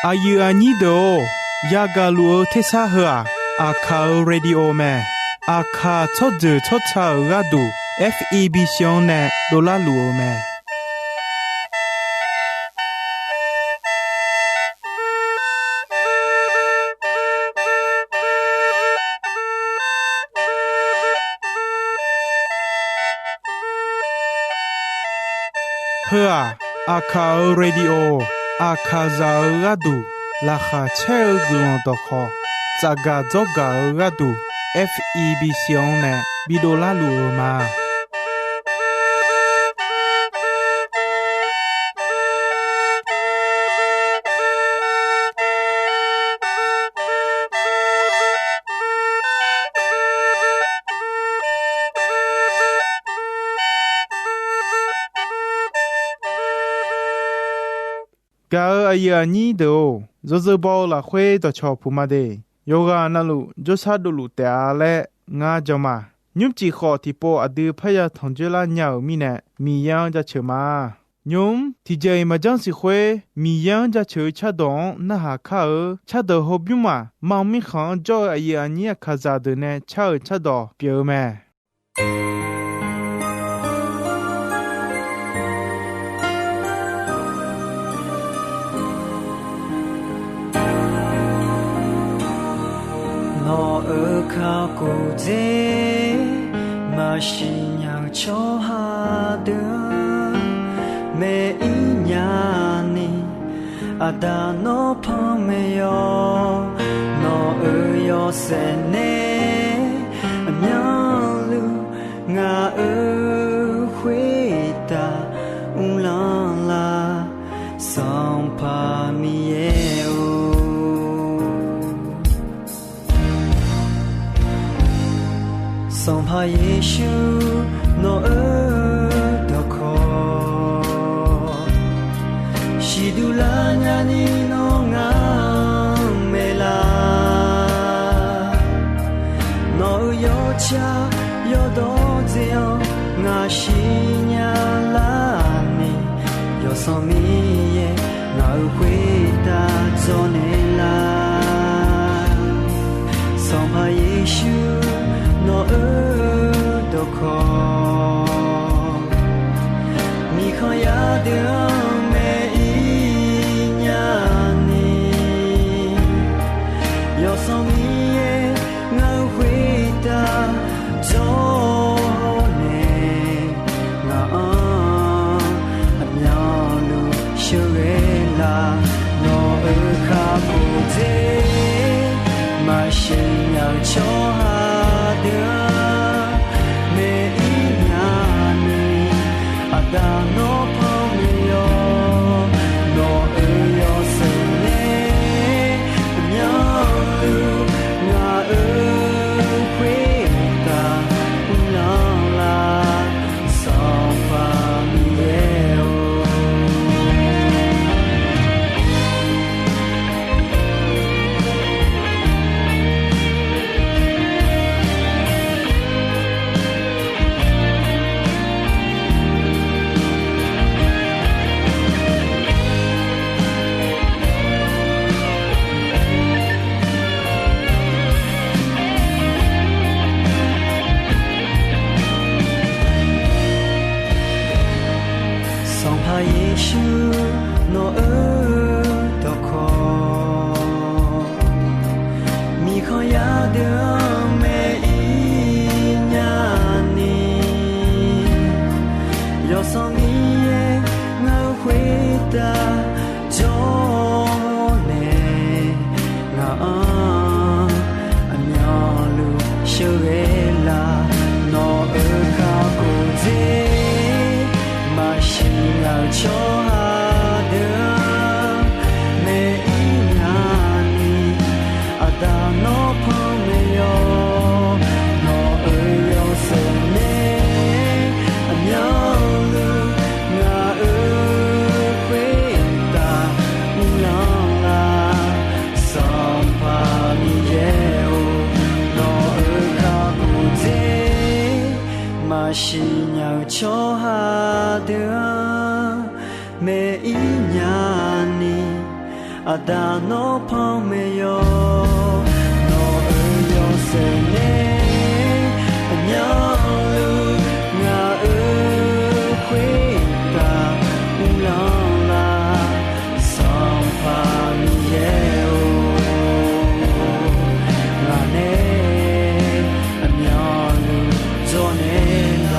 อายุอันนี้โดยากาลูเทสาหัวอาคาเรดิโอแมอาคาทอดเจอทอดชาราดู FEB ชงเนโดลาลูแมเพื่ออาคาเรดิโออาคาซาราดูลาคาเชลกุลตอคอจากาจอการาดู FEB ชงเนบิโดลาลูมากาอายุอันนี้เดียวจะบอกละคุยต่อชอบผู้มาเดยโยกานั่นลูจะชาดูลูแต่อะไรงาจมายุบจีขอที่ปออดีพยาทองเจริญยาวมีเนมียังจะเชื่อมายุมที่ใจมาจังสิคุยมียังจะเชื่อชาดองน่าหาข้าชาดอฮบยุมามังมีขังจ่ออายุอันนี้ข้าจะเดินเนชาดอเปียวแม่靠古街，马西娘秋哈的，每一年你阿达诺碰没有，诺尔有谁呢？娘路我尔回答乌浪啦，桑帕米耶。桑帕耶稣诺尔多可，西杜拉亚尼诺阿梅拉，诺尔有家有多自由，阿西亚拉尼有桑米耶，阿回答做内拉，桑帕耶稣。诺尔多可，你看呀的每一年你，有什么也我回答做呢？我苗路修为啦，诺尔卡不在，马西要求哈。每一年你阿达诺朋友，诺尔有谁呢？苗路我尔回答让啦，桑巴米耶哦。耶稣诺尔多可，米可亚的每一年你，有什么也我回答做呢？我苗路修为啦，诺尔卡古街。要求哈的每一年你阿达诺朋友，诺尔有谁呢？苗路我尔回答让啦，桑帕米耶哦，诺尔卡不在，马西要求哈的。每一年你阿达诺旁没有，诺尔有谁呢？鸟路我尔回答乌浪啦，桑帕米耶哦，拉呢鸟路做呢啦。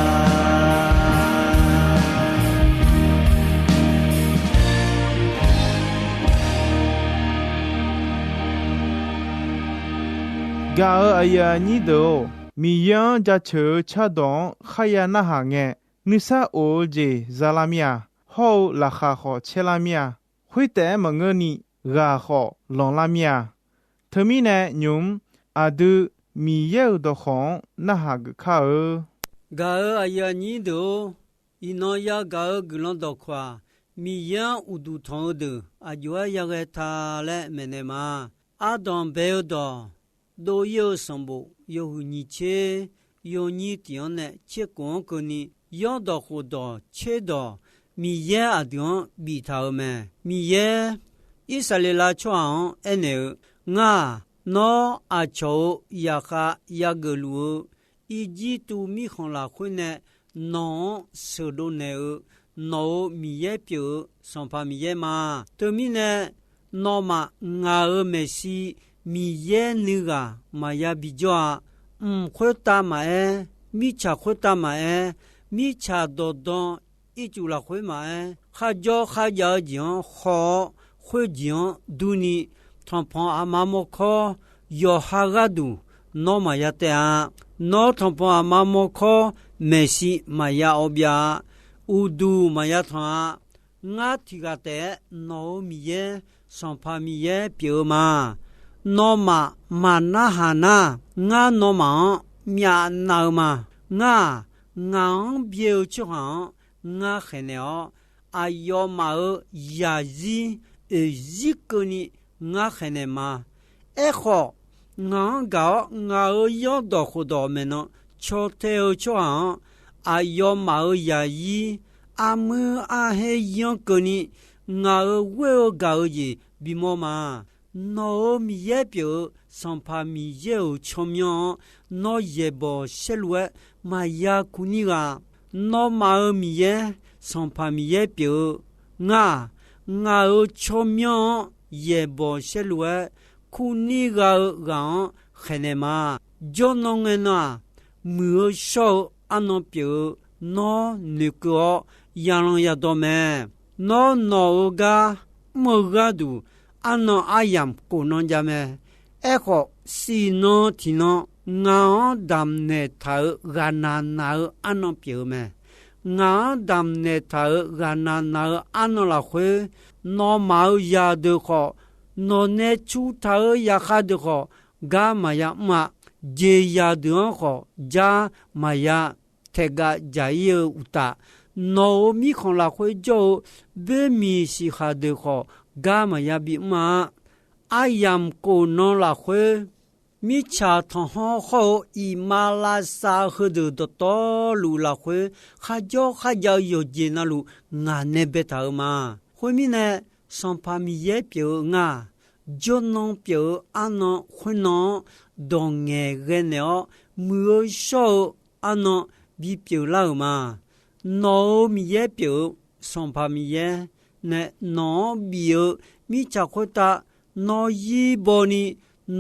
ga aya ni do mi yang ja che cha don khaya na ha nge nisa o je zalamia ho la kha kho chelamia hui te mangani ga kho long lamia thami ne nyum adu mi ye do khon na ha ga kha ga aya ni do ino ya ga glon do kwa mi yang udu thon de ajwa ya ga tha le menema adon be do do yo sambo yo ni che yo ni tion ne che kon ko ni yo do ho do che do mi ye adon bi tha me mi ye isalela chuan ene nga no a cho ya kha ya gelu i ji tu mi khon la khune no se do ne no mi ye pyo son pa mi ye ma to mi ne no ma nga me si mi ye ni ga ma ya bi jo khota ma e mi cha khota ma e mi cha do don i chu la khwe ma e kha jo kha ja jion kho khwe jion du ni thon a ma mo kho yo ha ga du no ma ya te a no thon a ma mo kho me si ma ya obya u du ma ya thon nga ti ga te no mi ye son pa mi ye pyo ma no ma na ha na nga no ma mya na ma nga bie chu ha nga khene o ayo ma ya ji e ji ko ni nga khene ma e kho nga yo do kho do me no cho te o cho ha ayo ma ya yi amu a he yo ko ni nga we o ga o ji bi mo ma no mi ye pyo son pa mi ye o chomyo no ye bo shelwe ma ya kuni ga no ma mi ye son pa mi ye pyo nga o chomyo ye bo shelwe kuni ga khene ma jono ngena mu sho ano pyo no ne ko yan ya do me no ga mo ga du ano ayam ko non jame eko si no tino nga dam ne tha ga na ano pyo me nga dam ne tha ga na ano la khwe no ma ya de ko no ne chu tha ya kha de ko ga ma ya ma je ya de ko ja ma ya te ga ja ye uta no mi khon la khwe jo be mi si kha de ko ga ma ya bi ma ayam ko no la khwe mi cha thon ho i ma la sa khu de to lu la khwe kha jo yo je na lu nga ne be ta ma khwe mi ne son pa mi ye pyo nga jo non pyo ano khwe no dong nge ge ne o mu sho ano bi pyo la ma no mi ye pyo son pa mi ye ne no bio mi cha khota no yi boni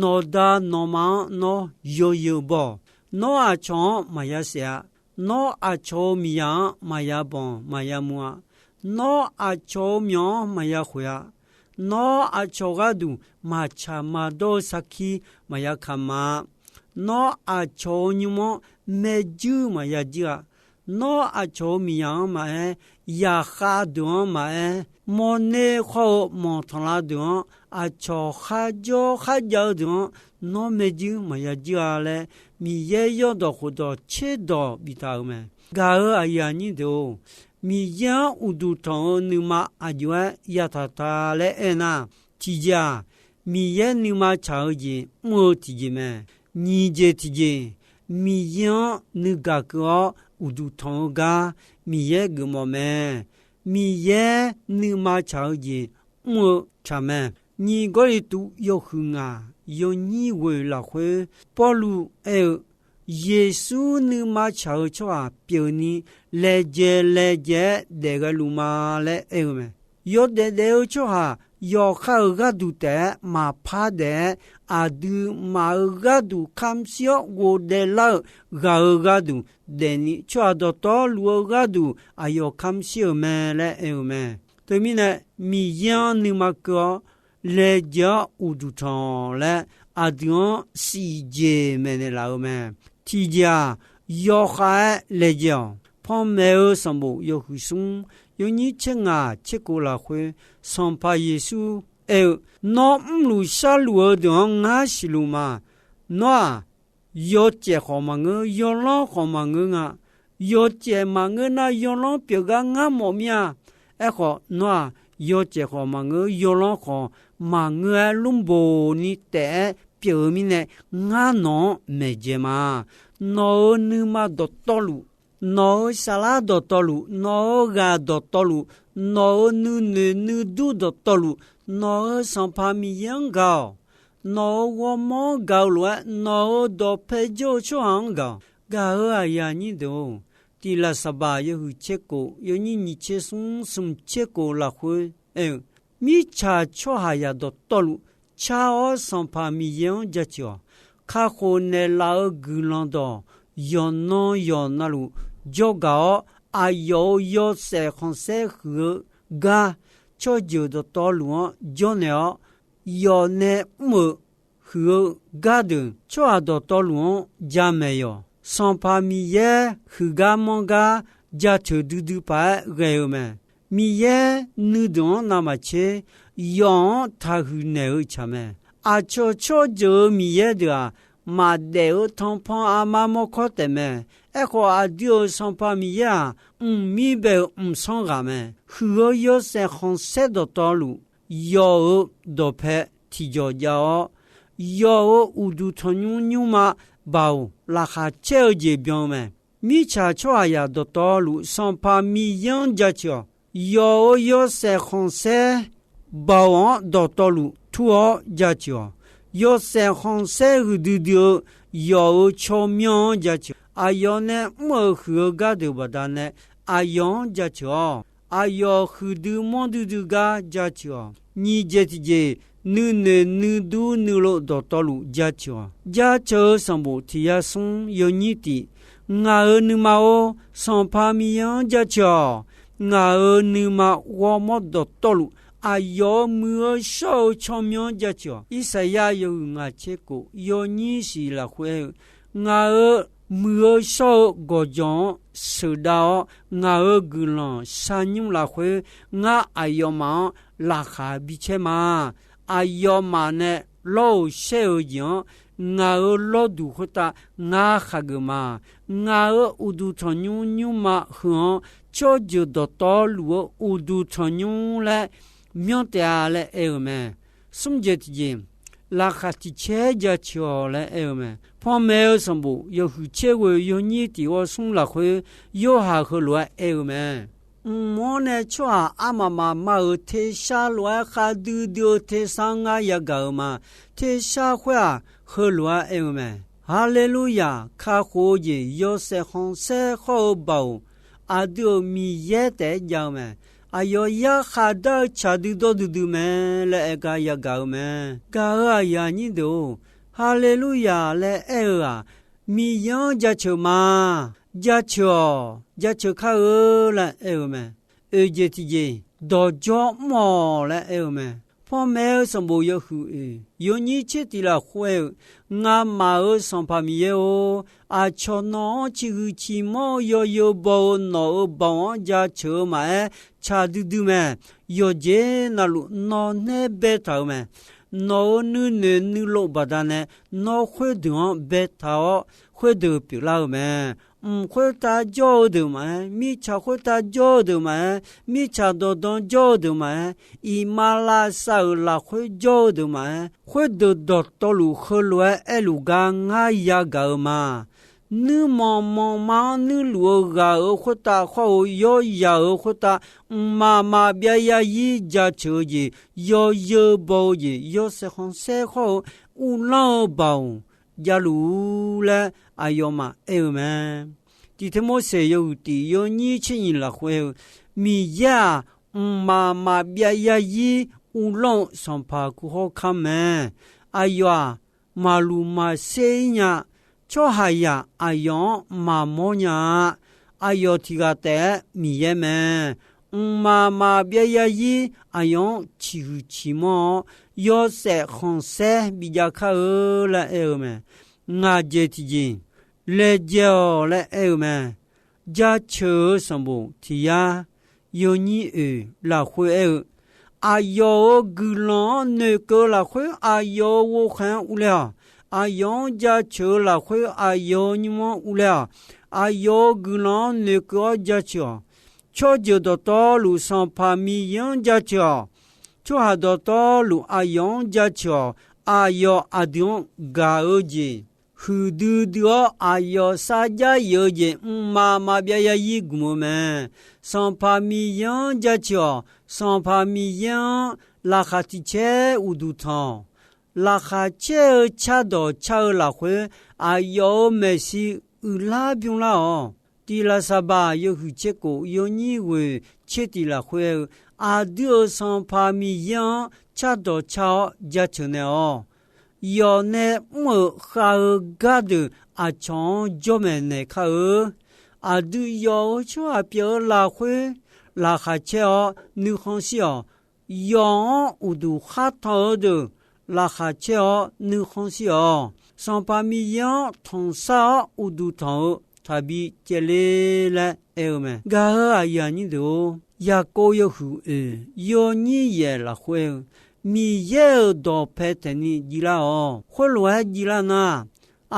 no da no ma no yo bo no a chon ma ya sia no a cho mi ya ma ya bon ma ya mua no a cho myo ma ya khya no a cho ga du ma cha ma do sakhi ma ya khama no a cho nyu mo me ju ma ya jia no a cho mi ya ma ya kha do ma mo ne kho mo thon la do a cho kha jo do no me ju ma ya jia le mi ye yo do khu do che do bi ta me ga a ya ni do mi ya u du thon nu ma a jwa ya ta le ena ti ja mi ye nu ma cha ji mo ti ji me ni je ti ji mi ya nu ga ko u du thon ga mi ye gu mo me mi ye nu ma cha ji mo cha me 你个里都有恨啊，有你为了会保路耶稣你嘛瞧瞧啊，表你来接那个路嘛来没？有的来瞧哈，有好个都得嘛怕的啊都嘛个都看小我的老个都的你瞧到道路个都啊有看小没来没？对面呢，米样你嘛个来接乌都长来啊都世界没的老没？提家要海来讲，旁没有什么有回送，有你亲啊，吃过了会上怕耶稣，那路下路的俺是路嘛，那要接好嘛个，要让好嘛个啊，要接嘛个那要让别个俺么命，好那要接好嘛个，要让好嘛个龙波你得。表面呢，俺孬没接嘛，孬你嘛多道路，孬沙拉多道路，孬个多道路，孬你都多道路，孬上怕米样高，孬我么高了，孬多陪就穿高，高啊呀你都，第了十八有结果，有你切送结果了会，米茶吃下呀多道路。cha ở sông Pha mi yang gia chua, khá khổ nè lao gư lòng đó, yon na lu, jo gạo, a yo sẽ không sẽ hứa ga, cho dù đó to luôn, jo nè, yo nè mơ hứa ga đừng, cho à đó to luôn, gia mẹ yo, sông Pha mi ye hứa ga mong ga, gia chua du pa ghê mẹ, mi ye nữ đó nằm chế. Yon ta hư nêu chame a cho jo mi ye da ma deo thong pon a ma mo kho te me e kho a dio son pa mi ya mi be son ga me hu yo se khon se do to lu yo do phe ti jo ja yo u du thon nyu ma bao la kha che je byon me mi cha chwa ya do to lu son pa mi yang ja cho yo se khon se bao do to lu tuo ja cho yo se hong se hu du dio yo cho myon ja cho ayo ne mo hu ga de ba da ne ayon ja cho ayo hu du mon du ga ja cho ni je ti je nu du nu lo do to lu ja cho sam bo ti ya son yo ni ti nga nu ma o son pa mi yan ja cho nga nu ma wo mo do to lu ayo mưa sâu cho miếng giá cho Isaiah yêu ngài chế cổ yêu nhị sĩ là khuê ngài mưa sâu gò gió sự đau ngài gửi lòng san nhung là khuê ngài ayo mà là khá bị chế mà ayo mà nè lâu sâu gió ngài lâu đủ khối ta ngài khá gửi mà ngài udu thon nhung mà hưởng cho dù đó to lúa udu thon nhung lại miễn là mẹ, sum chết gì, là khát chế giá cho là mẹ, phong mèo sắm bộ, yêu hư chế với yêu nhị tiểu sum là khơi, yêu hà khơi lúa mẹ, món này cho mà ở thế sa lúa khá đưa thế sang ya gạo mà, thế sa khơi lúa mẹ, hallelujah, khá khổ gì, yêu sẽ không sẽ khổ bầu, đưa mi ye để giàu mẹ. Ayo ya khada chadu do du me le ega ya gao me ga ya ni do hallelujah le era mi yan ja cho ma ja cho kha la me je ti je do jo mo le me po me som bo yo hu yo ni che ti la khwe nga ma som pa mi yo a cho no chi hu chi mo yo bo no bo ja cho ma cha du me yo je na lu no ne be ta me no nu lo ba da ne no khwe de be ta khwe de pi la me khwe ta jo de ma mi cha khwe ta jo de ma mi cha do don jo de ma i ma la sa la khwe jo de ma khwe de do to lu khwe lo e lu ga nga ya ga ma nữ mò nữ lúa gà ở khuất ta khâu yo ya ở khuất ta mà bia ya yi ja chờ gì yo bao gì yo sẽ không sẽ khâu u lo bao ya lú là ayo mà mà thì thế mỗi sẽ yo thì yo ni chuyện là khâu mi ya mà bia ya yi u lo xong pa ku ho khame ayo mà lu mà sẽ nya cho haya ayon ma monya ayo tiga te miye me ma bia ya yi ayon chi mo yo se khonse bija kha la me nga je ti ji le je le me ja che sambo tia yo ni la khwe ayo gulon ne ko la khwe ayo wo khan ulia ayon ja che la khwe ayo ni mo ulia ayo gulon ne ko ja cho je do to lu san pa mi yan ja cho ha do to lu ayon ja ayo adion ga oje hu du ayo sa ja yo je ma bia ya yi gumo me san pa mi yan ja san pa mi yan la khati che u du tan la kha che cha do cha la khwe ayo me si u la byung la o ti la sa ba yo hu che ko yo ni we che ti la khwe a de san pa mi yan cha do cha ja chne o yo ne mo kha ga de a chon jo me ne kha a du yo cho a pyo la khwe la kha che o nu khon si o yo u du kha tho de la kha che o nu khon si o san pa mi yan thon sa u du thon tabi chele la me ga ya ni do ya ko yo hu yo ni ye la khwe mi ye do peteni dila o kholo dila na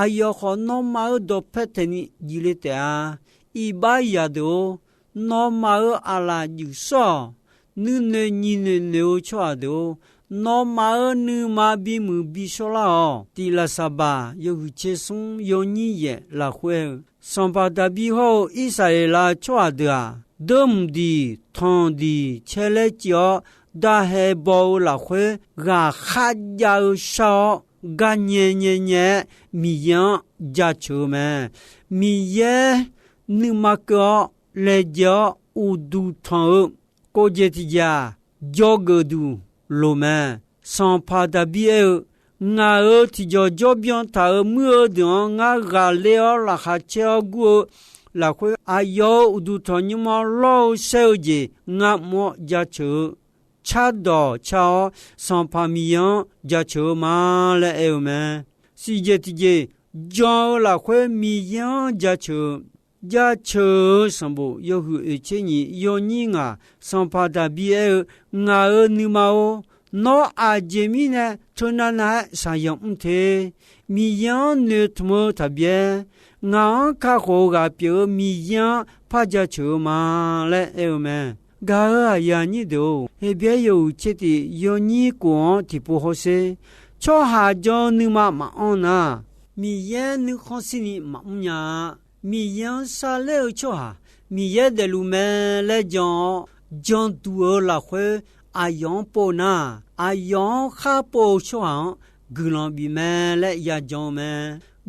ayo kho no ma do peteni dilete a i ba ya do no ma ala ju so nu ne ni ne o chwa do no ma nu ma bi mu bi so la o ti la sa ba yo hu che sun yo ni ye la khwe son pa da bi ho Israel chwa da dum di thon di chele chyo da he bo la khwe ga kha ya sho ga nye mi yan ja chu me mi ye nu ma ko le jo u du thon ko je ti ja jog du lo me son pa da bi nga ti jo bien ta mu de nga ga le la kha che gu la khwe ayo u du thon ni mo lo se je nga mo ja chu cha do cha son pa mi yan ja chu ma le me si je ti je jo la khwe mi yan ja chu sambo yo hu che ni yo ni nga son pa da bi nga ni ma o no a jemi ne tona na sa yong te mi yan ne tmo ta bien nga ka ho ga pyo mi yan pa ja chu ma le me ga ya ni do he bie yo che ti yo ni ko ti po ho se cho ha jo ni ma on na mi yan ni kho si ni ma nya mi yan sa le cho ha mi ye de lu me le jon tu la khwe ayon po na ayon kha po chuan gulon bi me le ya jon me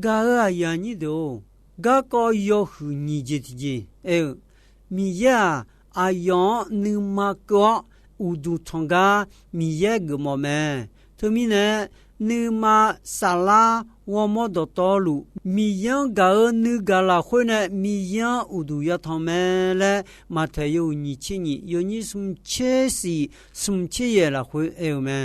ga ya ni do ga ko yo hu ni je ti je mi ya ayon ni ma ko u du thonga mi ye ge mo me to mi ne ni ma sala wo mo do to lu mi yan ga ni ga la khwe ne mi yan u du ya thon me le ma the yo ni chi ni yo ni sum che si sum che ye la khwe me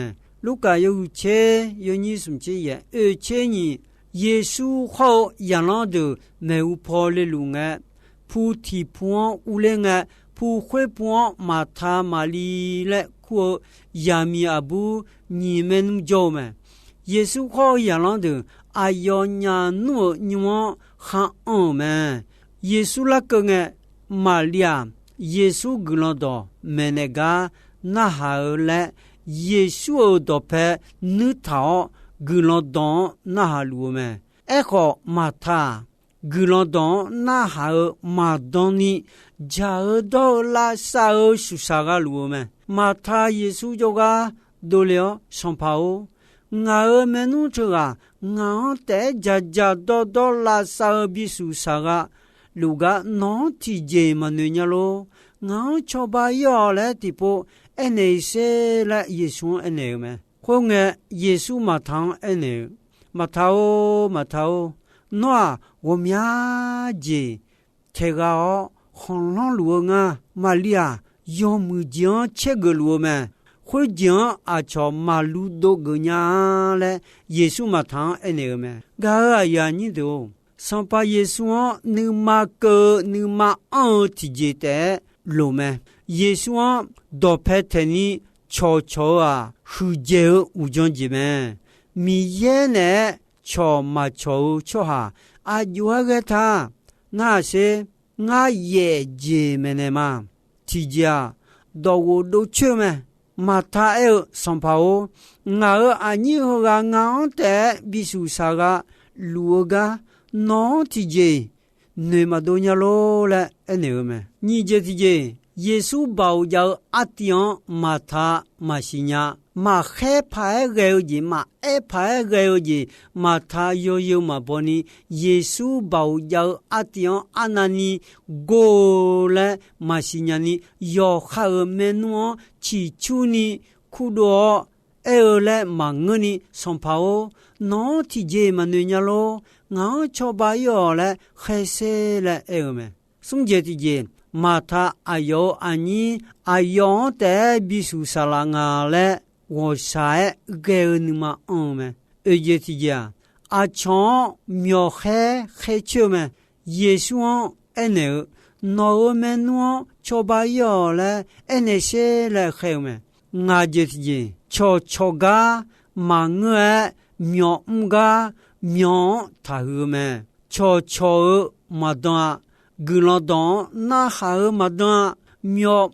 lu ka yo che yo ni sum che ye che ni yesu ho yan lo de me u po le lu nga pu ti puan u le nga pu khwe puan ma tha ma li le ko ya mi abu ni men jo me yesu ho yan lo de ayo nya nu ni mo kha on me yesu la ko nge malia yesu glodo menega na ha le yesu do pe nu ta glodo na ha lu me e ko mata 格罗当那哈尔马当尼加尔多拉萨尔苏萨个路们，马他耶稣就个多了上跑，我尔门奴这个我在家多拉萨尔比苏萨个路个哪提节嘛女伢咯，我瞧把要来地步，那些来耶稣那么，后面耶稣马堂那马头。那我们姐这个哦，红浪路啊，玛利亚要么讲这个路嘛，或讲啊，朝马路多个伢嘞，耶稣嘛堂那个嘛，个呀你都上把耶稣你马个你马提接的路嘛，耶稣多拍的你悄啊，后接无讲gì嘛，米耶呢？瞧嘛瞧哈，啊有个他那些我也姐们的嘛，提家到我都去嘛，马他要上跑，我你和个我的必须啥个路个哪提家，你嘛都伢罗了，那个嘛，你这提家，耶稣保佑阿丁马他马西伢。嘛黑牌个嘢嘛，黑牌个嘢嘛，他有嘛帮你耶稣保佑阿弟阿那尼过来嘛是伢尼要哈尔门诺起初尼苦多来嘛我尼上跑哪提节嘛女伢咯，我瞧把要来黑色来么，送节提节嘛他阿有阿尼阿有的必须沙拉nga来。我晒给你们们，而且提讲阿强苗黑球们，耶稣那我们诺乔巴要来，那些来黑们，我就提讲乔个忙个苗个苗他们，乔马当格拉当那哈马当苗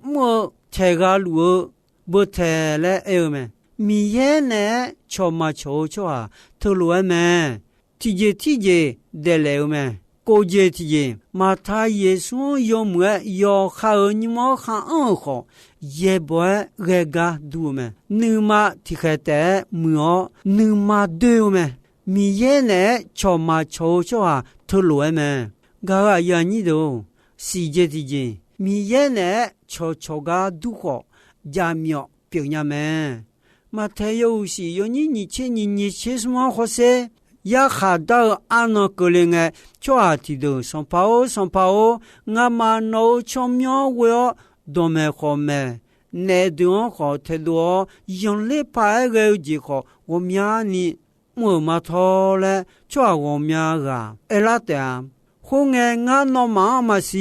这个路。不太来么？米耶呢？瞧嘛瞧啊，头路么？提节得来么？过节提节，马他耶稣有么？要好你么看好，也不个个多么？你嘛提开的么？你嘛对么？米耶呢？瞧嘛瞧啊，头路么？个呀你都细节提节，米耶呢？瞧个多好。家庙表伢们，马太有时有你切什么好些？也哈到安那个人哎，抓提到上跑，我嘛脑巧妙我都没好没，那段好太多，用来拍个几好，我命你我嘛头嘞，抓我命个，拉的。后眼我那妈妈是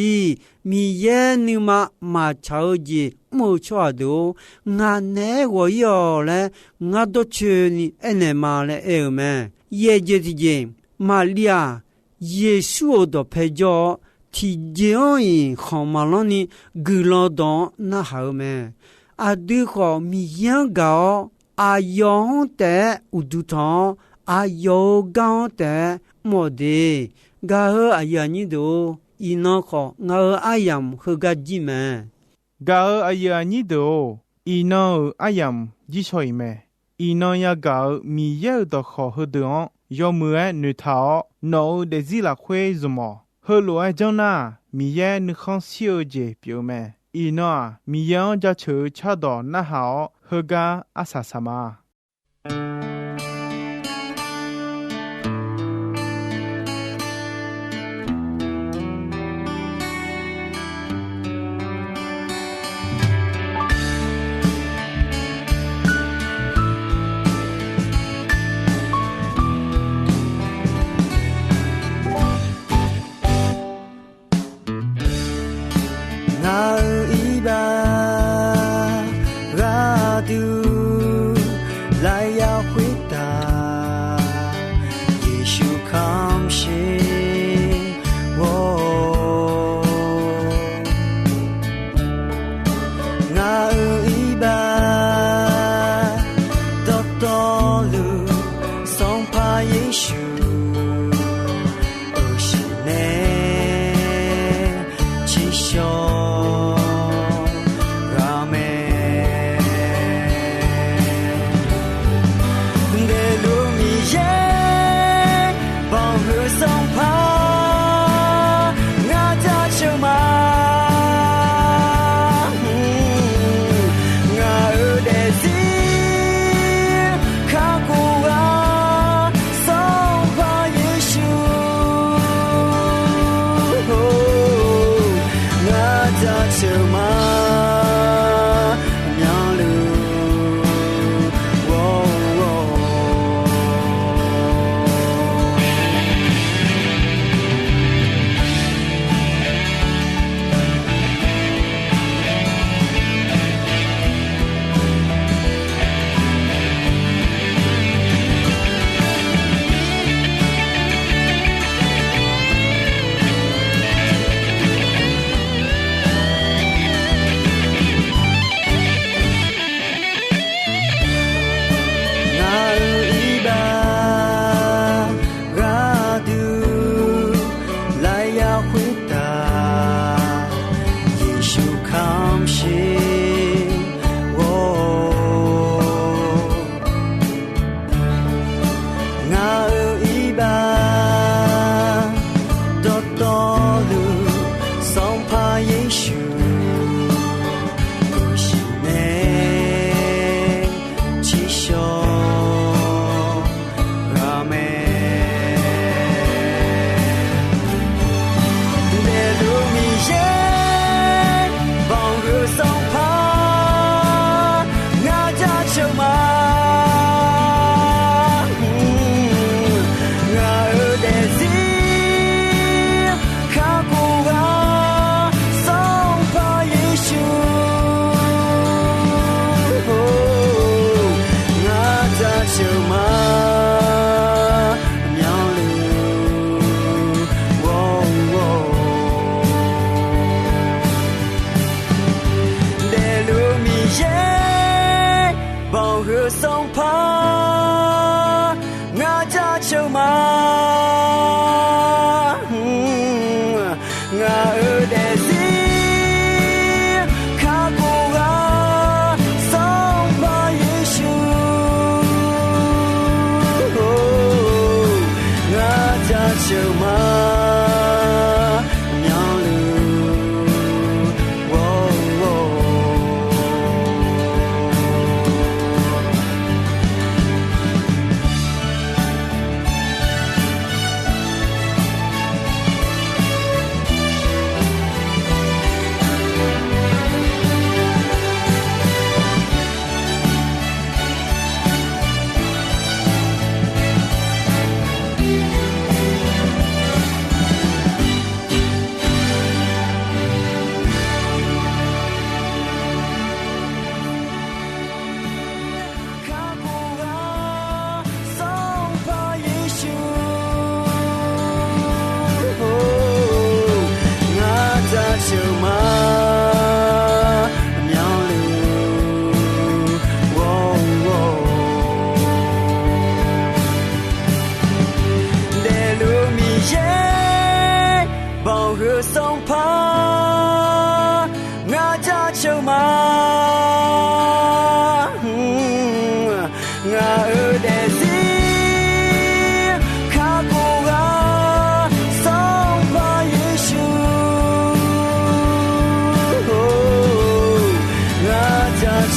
米耶你嘛瞧的。没错的，我那我要嘞，我都去你那嘛嘞么？也就是讲，玛利亚耶稣的陪着，提前因好嘛了你格拉当那好么？啊，对好米样高，啊样的乌杜汤，啊有高的么的，个和哎呀你都伊那好，我哎呀和个gì么？gạo ayah ni do ino ayam jisoi me ino ya gạo mi ya do kho hodon yo mue nu thao no de zila khwe zumo holo a jona mi ya nu khon sio je pyo me ino mi ya ja chu cha do na hao hoga asasama 扎秋马苗路。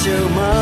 就